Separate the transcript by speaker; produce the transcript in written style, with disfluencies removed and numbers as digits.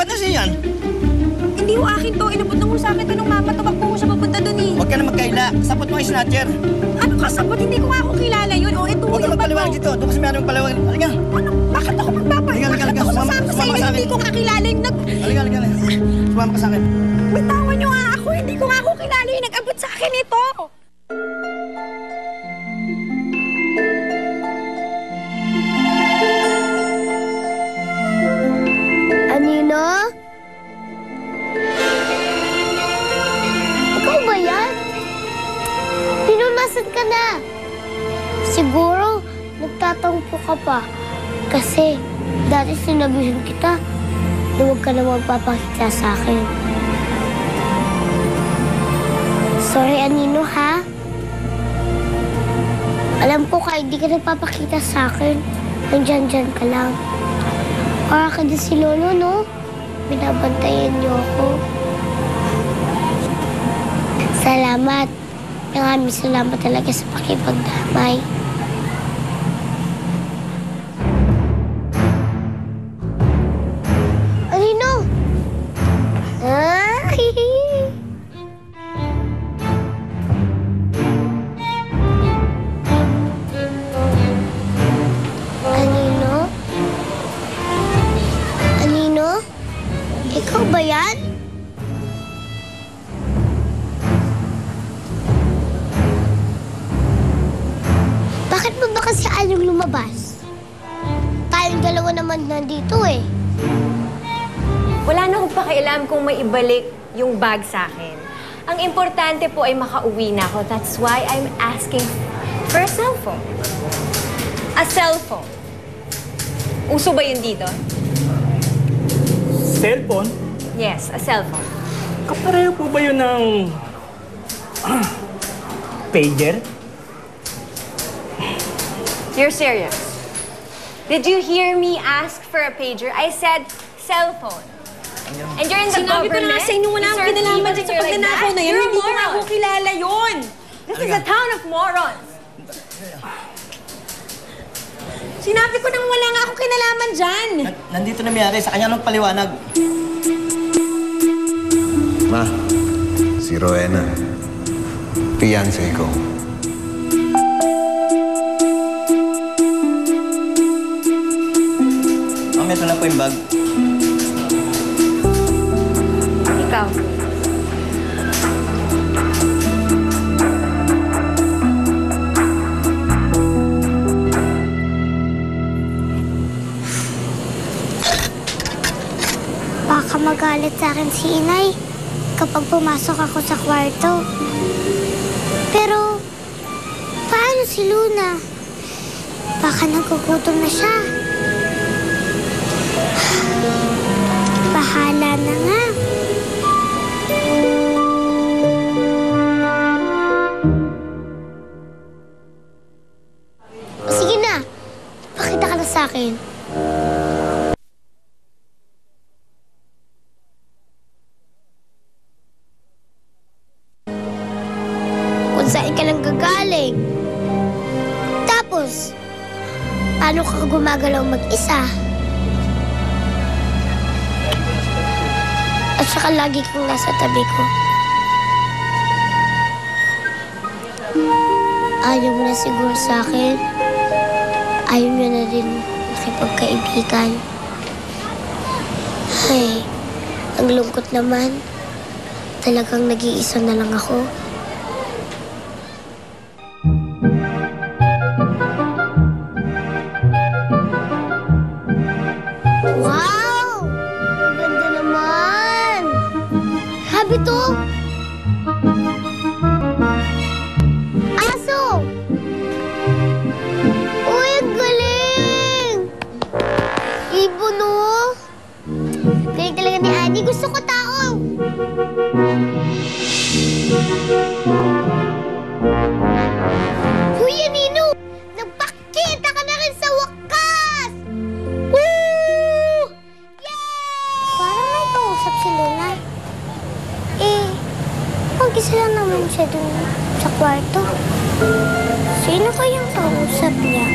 Speaker 1: Ba't nasa yan?
Speaker 2: Hindi ko akin to. Inabot na mo sa akin to nung mama. Tumakbo ko siya papunta doon eh.
Speaker 1: Huwag ka na magkaila. Sapot mo yung snatcher.
Speaker 2: Ano ka sapot? Hindi ko nga ako kilala yun. O, ito
Speaker 1: Huwag ka
Speaker 2: yung
Speaker 1: magpaliwanag dito. Doon kasi mayroong paliwanag. Halika.
Speaker 2: Ano? Bakit ako magpapaliwanag?
Speaker 1: Halika.
Speaker 2: Ako sasama sa inyo. Hindi ko nga kilala yung
Speaker 1: Halika. Sumama ka sa akin.
Speaker 2: Bitawan nyo nga ako. Hindi ko nga ako kilala yung nag-abot sa akin ito.
Speaker 3: Anino? Ikaw ba yan? Pinunasan ka na. Siguro, nagtatampo ka pa. Kasi, dati sinabihan kita na huwag ka na magpapakita sa akin. Sorry, Anino, ha? Alam ko kahit di ka nagpapakita sa akin, nandyan-dyan ka lang. Para ka din si Lolo, no? Binabantayan niyo ako. Salamat. Maraming salamat talaga sa pakipagdamay. Anino? Ah, hihi. Anino? Anino? Ikaw ba yan? Bakit mo ba kasi ayaw lumabas? Tayong dalawa naman nandito eh.
Speaker 4: Wala na akong pakialam kung may ibalik yung bag sa akin. Ang importante po ay makauwi na ako. That's why I'm asking for a cellphone. A cellphone. Uso ba yun dito?
Speaker 5: Cellphone?
Speaker 4: Yes, a cellphone.
Speaker 5: Kapareho po ba yun ng... pager?
Speaker 4: You're serious? Did you hear me ask for a pager? I said cellphone. And you're in the
Speaker 2: Sinabi ko
Speaker 4: government?
Speaker 2: na sa inyo, wala akong kinalaman dyan sa pagnanakaw na yan. Hindi ko nga ako kilala yun.
Speaker 4: This is a town of morons.
Speaker 2: Sinabi ko nang wala nga akong kinalaman dyan.
Speaker 1: Nandito na mayari. Sa kanya nang paliwanag.
Speaker 6: Ma, si Rowena. Fiancé ko.
Speaker 1: Mami, ito na po yung bag.
Speaker 4: Ikaw.
Speaker 3: Baka magalit sa akin si Inay kapag pumasok ako sa kwarto. Pero, paano si Luna? Baka nagugutom na siya. Bahala na nga. Sige na, pakita ka na sa akin. Kung saan ka lang gagaling. Tapos, paano ka gumagalaw mag-isa? At saka lagi kang nasa tabi ko. Ayaw mo na siguro sa akin. Ayaw mo na rin makipagkaibigan. Ay, ang lungkot naman. Talagang nag-iisa na lang ako. Wow! Ang ganda naman! Sabi to! Aso! Uy, ang galing! Ibon, no? Galing talaga ni Annie. Gusto ko tao! Uy, Anino! Nagpakita ka na rin sa wakas! Woo! Yay! Parang may kausap si Luna. Mag-isa lang naman siya dun sa kwarto. Sino kayang kausap niya?